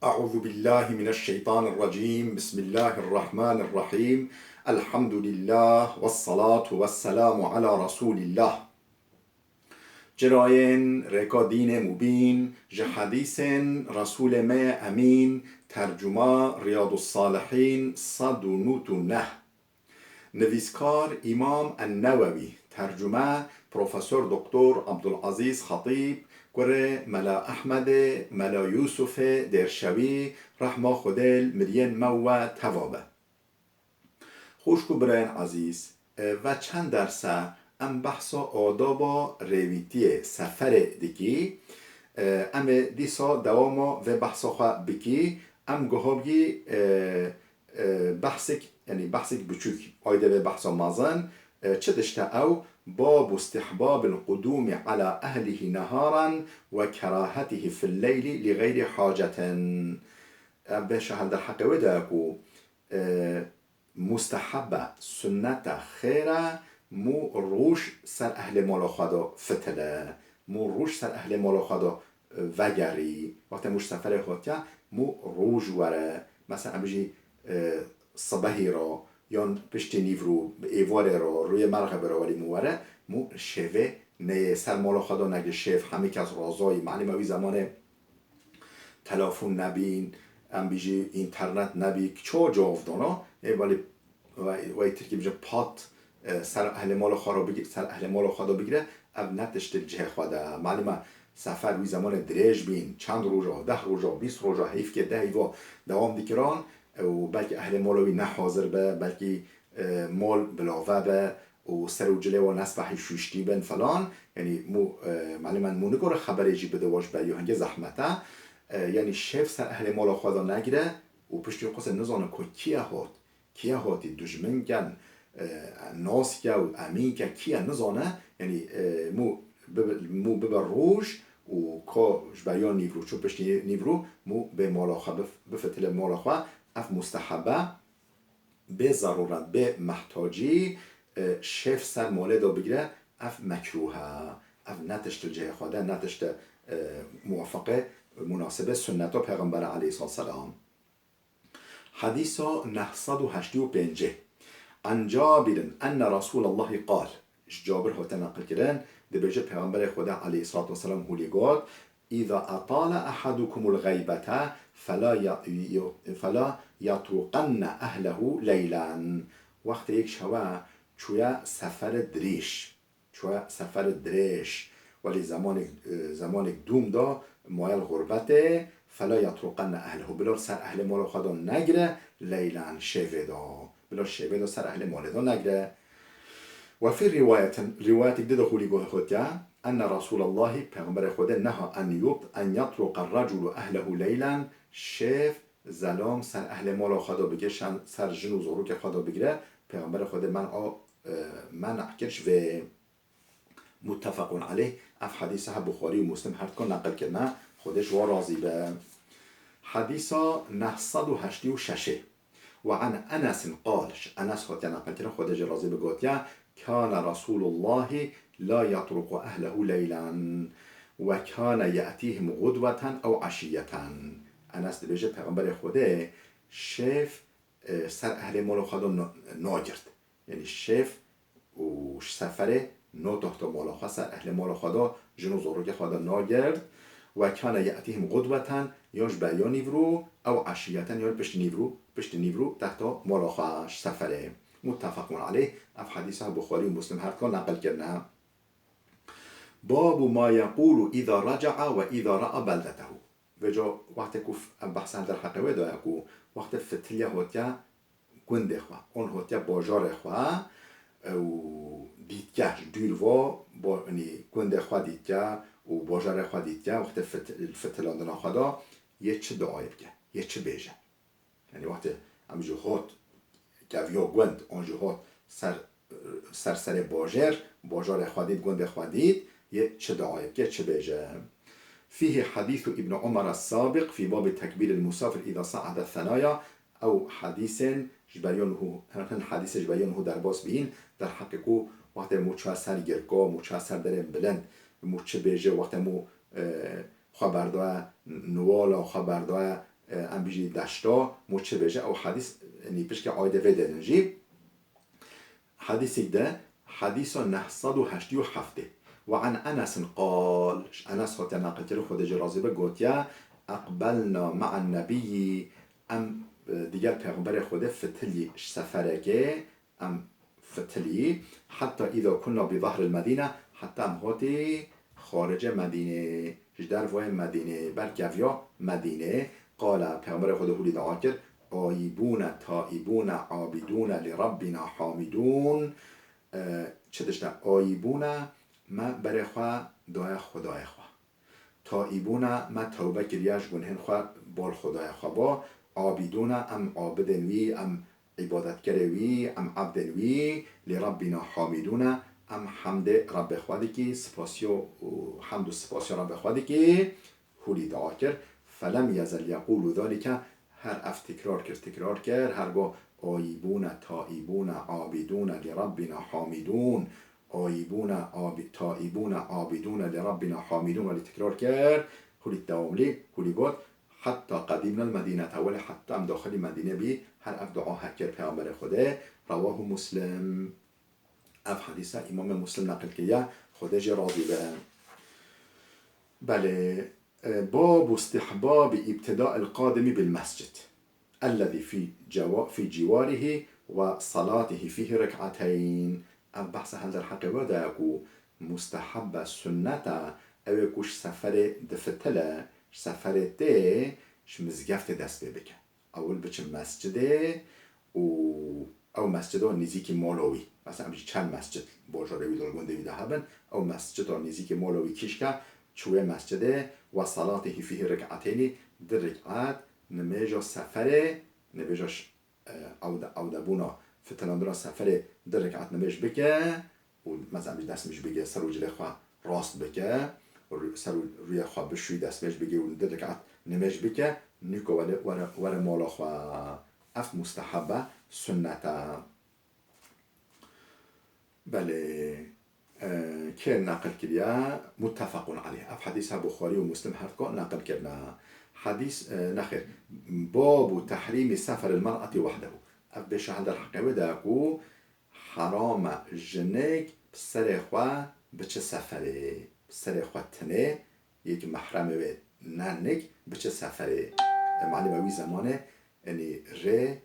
أعوذ بالله من الشيطان الرجيم بسم الله الرحمن الرحيم الحمد لله والصلاة والسلام على رسول الله جراين ركا دين مبين جحديث رسول ما أمين ترجمة رياض الصالحين صد نوت نه نویسکار امام النووی ترجمه پروفسور دکتر عبدالعزیز خطیب گره ملا احمد ملا یوسف درشوی رحمه خودل مرین مو توابه خوشکو برین عزیز و چند درسه ام بحثا آدابا رویتی سفر دیکی ام دیسا دواما و بحثا خواه بکی ام گهابی بحثك يعني بحثك بچوك آيده به بحث مازن چه دشته او باب استحباب القدوم على أهله نهارا وكراهته في الليل لغير حاجة بشه هل در حقوه داكو مستحبه سنت خيره مو روش سر أهل مالا خدا فتله مو روش سر أهل مالا خدا وگری وقت مش سفر خودتا مو روش وره مثلا بجي صبحی را یا پشت نیورو ایواره را روی مرغ براوری مواره مو شوه نه سر مالا خدا نگه شف همه که از رازای معنی موی زمان تلافون نبین ام بیجی اینترنت نبی چه جاودانا ولی وی ترکی بیجه پات سر اهل مالا خدا بگیره سر اهل مالا خدا بگیره اب نتشت جه خدا معلومه سفر وی زمان دریج بین چند روزا 10 روزا 20 روزا حیف که ده ایوا دوام دیگران و بلکه اهل مالوی نه حاضر به بلکه مال بلاوه به و سر و جله و نسبحی شوشتی بن فلان یعنی مو معلوماً مو نگاره خبری جی بده واش به یهنگ زحمته یعنی شف سر اهل مالا خدا نگیره و پشتی قصه نزانه که کیه هاتی دجمن کن ناس که و امین که کیه نزانه یعنی مو ببر روش و که بیان نیورو چون پشتی نیورو مو به مالا خدا بفتل مالا خدا اف مستحبه به ضرورت به محتاجی شف سر ماله دا بگیره اف مکروهه اف نتشت جه خواده نتشت موافقه مناسبه سنت پیغمبر علیه السلام حدیث 985 عن جابر ان رسول الله قال جابر هو تنقل کردن ده بجه پیغمبر خدا علیه السلام هولی گفت اذا اطال احدكم الغیبته فلا یطرقن اهله لیلا وقت یک شوه چویا سفر دریش ولی زمان دوم دا مایل غربته فلا یطرقن اهله بلار سر اهل مال خدا نگره لیلا شوه دا سر اهل مال دا نگره و فی روایت دیده خولی گوه خودیا ان رسول الله پیغمبر خدا نها ان یطرق الرجل اهله لیلا شف زلام سر اهل مال خدا بگه سر جن و زورو که خدا بگیره پیغمبر خدا من احکرش و متفقون علیه اف حدیث ها بخاری و مسلم هر کن نقل کرده خودش و راضی به حدیث 986 و عن انس قال انس خود نقل کرده خودش راضی به گوتیا کان رسول الله لا يطرق اهله لیلا و کان یأتیهم غدوة او عشیة انس بيجي پیغمبر خوده شف سر اهل مال خدا ناگرد یعنی شف و سفر نو تحت مال خدا سر اهل مال خدا جنو زروگ خدا ناگرد و کان یأتیهم غدوة یاش بیا نیورو او عشیة یا پشت نیورو تحت مال خدا سفره متفقون علیه اف حدیث بخاری و مسلم هر کان نقل کرده باب ما يقول اذا رجع و اذا رأى بلدته و جا وقتی که بحثن در حقیقه داره که وقتی فتلیه هاتیا گنده خواه اون هاتیا باجار خواه و دیدگه دوروا گنده خواه دیدگه و باجار خواه دیدگه وقتی فتلاندنا خدا یه چه دعای بگه یه چه بیجه یعنی وقتی همجو هات گویا گند اونجو هات سر باجار خواه دید گنده خواه دید یه چه دعای بگه چه بیجه فيه حديث ابن عمر السابق في باب تكبير المسافر إذا صعد الثنايا أو حديث جبريونه در باس بين در حقیقو وقت موچه سر گرگا موچه سر درم بلند موچه بیجه وقت مو خبردوه نوالا خبردوه ام بیجی دشتا موچه بجه او حدیث یعنی پیش که عایده ویده نجی حديث ده حديث 987 وعن أنس قال أنس هات ناقل خود جرازي بقوتيا أقبلنا مع النبي أم دیگر پیغمبر خود فتلی سفرکه ام فتلی حتی اذا كنا بظهر المدینه حتی ام هاتی خارج مدینه در وای مدینه برگویا مدینه قال پیغمبر خود هولی دعا کرد آیبون تائبون عابدون لربنا حامدون چه داشته آیبون ما برای خواه دعای خدای خواه تائبون ما توبه کریاش گنهن خواه بال خدای خواه با عابدون ام عابدنوی ام عبادت کروی ام عبدنوی لربنا حامدون ام حمد رب خوادی که سپاسیو حمد و سپاسیو رب خوادی که هولی دعا کرد فلم یزل یقول ذالک هر اف تکرار کرد هرگاه آیبون تائبون عابدون لربنا حامدون آیبون تائبون عابدون لربنا حامدون ولی تکرار کرد هولی دوام لی هولی بود حتی قدیمنا المدینه ولی حتی ام داخل مدینه بی هر اف دعا هکر پیامبر خوده رواه مسلم اف حدیثه امام مسلم نقل که خوده راضی به بله باب استحباب ابتداء القادم بالمسجد الذي في جواره وصلاته فيه ركعتين بحث هذا الحق وداكو مستحب سنة او كوش سفر دفتله سفر ده مزگفت دست بکن اول بچه مسجده او مسجد ها نزیک مالوی مثلا همچه چند مسجد باجاروی دارگونده ویده هبن او مسجد ها نزیک مالوی کشکه چوه مسجده و صلاته فیه رکعتینی در رکعت نمیجا سفره نمیجاش او دبونا فتلاندرا سفره در رکعت نمیج بکه و مثلا دست میش بگه سر و جله خواه راست بکه سر روی خواه بشوی دست میش بگه و در رکعت نمیج بکه نیکو ور مالا خواه اف مستحبه سنتا بله که نقل کرده متفق علیه اف حدیث بخاری و مسلم هر که نقل کرده حدیث نخیر باب تحریم سفر المرأة وحده اف بشه هندر حقیبه داکو حرام جنگ سر خواه بچه سفره سر خواه تنه یک محرم و ننگ بچه سفره معنی باوی زمانه یعنی ره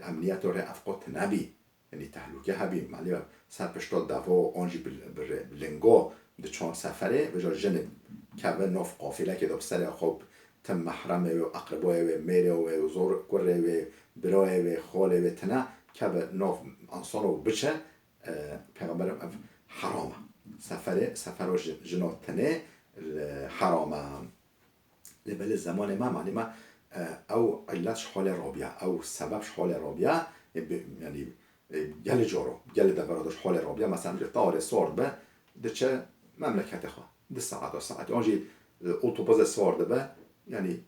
امنیت و ره افقات نبی یعنی تحلوکه هبی معنی سر پشتا دوا آنجی بلنگا ده چون سفره و جا جن که ناف قافله که داب سر خوب تم محرم و اقربای و میره و زور کره و برای و خاله و تنه که ناف انسان و بچه پیغمبر حرامه سفر و جنات تنه حرامه لبل زمان ما معنی ما او علتش حال رابیه او سببش حال رابیه یعنی گل جارو گل دبرادش حال رابیه مثلا طار سوارد به ده چه مملکت خواه ده ساعت آنجی اتوباز سوارد به یعنی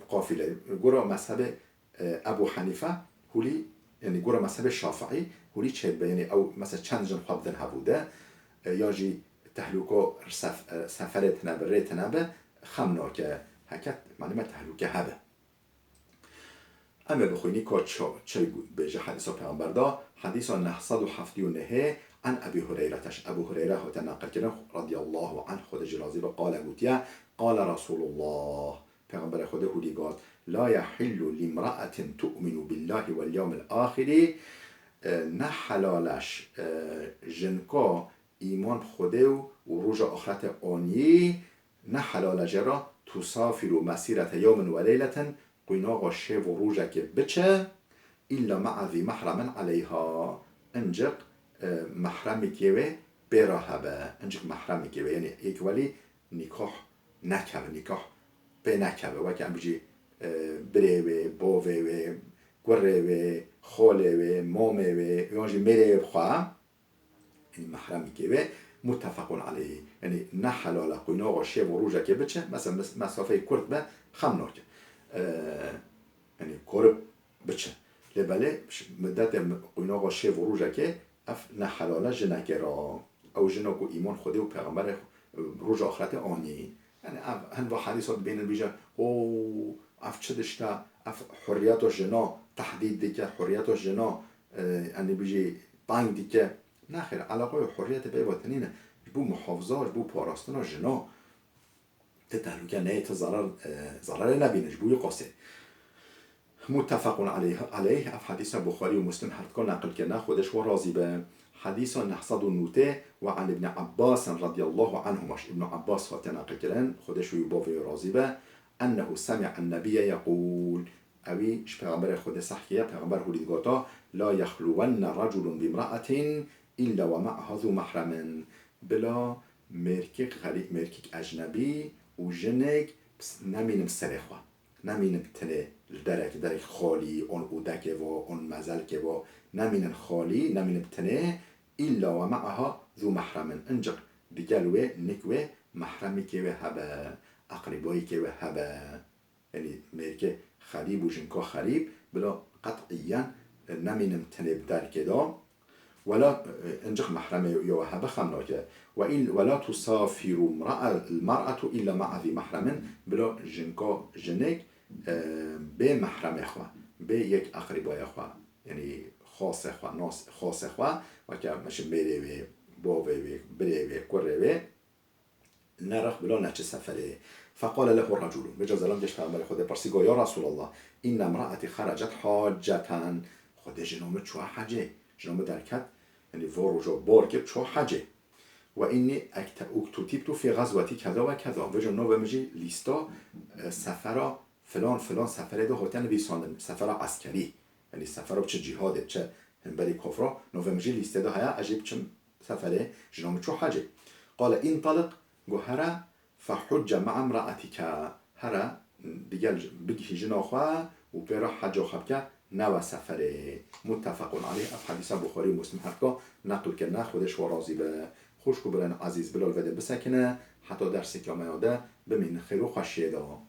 قافله گورا مذهب ابو حنیفه هولی یعنی گورا مذهب شافعی هولی چه به یعنی او مثلا چند جن خواب دن هبوده یا جی تحلوکو سفر تنبه ری تنبه خمنا که حکت معنی ما تحلوکه هبه اما بخوینی که چه بیجه حدیث پیغمبر دا حدیث 979 عن ابی هریرتش ابو هریره ها نقل کردن رضی الله عنه خود جرازی با قال گوتیا قال رسول الله پیغمبر خود هولی گفت لا يحل لامرأة تؤمن بالله واليوم الآخر نه حلالش جنکا ایمان خوده و روز آخرت آنی نه حلال جرا تسافر مسیرت یوم و لیلة قیناغ شب و روزه که بچه الا مع ذی محرم علیها انجق محرمی که و برهبه انجق محرمی که و یعنی یک ولی نکاح نکبه نکاح به نکبه و که هم بجی بره و باوه و گره و خاله و مامه و یعنی میره بخواه یعنی محرمی که و متفق علیه یعنی نه حلال قیناغ شب و روزه که بچه مثلا مسافه کرد به خمناکه یعنی کورب بچه لبله مدت قیناغ شب و روزه که اف نه حلاله جنکه را او جنکو ایمان خوده و پیغمبر روز آخرت آنی یعنی هن با حدیثات بین بیجا او اف چه دشتا اف حریت و جنا تحدید دیگه حریت و جنا یعنی بیجی بانگ دیگه نه خیر علاقه حریت به وطنینه بو محافظاش بو پاراستنا جنا تتهلوكه نه ضرر نبینش بوی قاسه متفق عليه اف حدیث بخاری و مسلم هر کار نقل کنه خودش و راضی به حديث 909 وعن ابن عباس رضي الله عنهما ابن عباس هات نقل كرن خودش ويبوفي راضي به انه سمع النبي يقول اوي پیغمبر خود صحیح پیغمبر هولید گوتا لا يخلون رجل بامرأة الا ومعها ذو محرم بلا مرکک غریب مرکک اجنبی و جنگ نمینم سرخوا نمینم تنه درک خالی اون اودک و اون مزل که و نمینن خالی نمینن تنه الا و معها ذو محرم انجق بگلوه نکوه محرمی که و هبه اقربایی که و هبه یعنی مرکه خریب و جنکا خریب بلا قطعیا نمینن تنه بدرک دا ولا انجق محرم يو هبه خمناكه ولا تسافر المرأة إلا مع ذي محرم بلا جنكا جنك به محرم اخوا به یک اقربای اخوا یعنی خاص اخوا ناس خاص اخوا و که مش میره و باوی بره و کره و نرخ بلا نچه سفره فقال له الرجل بجاز الان گشت پیغمبر خدا پرسی گو یا رسول الله این امرأة خرجت حاجتا خود جنوم چو حجه جنوم درکت یعنی وارجا بار که چو حجه و اینی اکتوتیب فی غزوتی کذا و کذا و جنوب مجی لیستا سفرا فلان سفره ده هاتن ویساندن سفر عسکری یعنی سفر چه جهاده چه هنبری کفرا نوفمجی لیسته ده هیا عجیب چه سفره جنوم چو حجه قال این طلق گو هره فحج مع امرأتی که هره دیگه بگی جناخوا و پیرا حج و خبکه نو سفره متفق علیه اف حدیث بخاری مسلم حقا نقل که نه خودش و راضی به خوشکو برن عزیز بلال وده بسکنه حتی درسی که آمده بمین خیر و خوشیه ده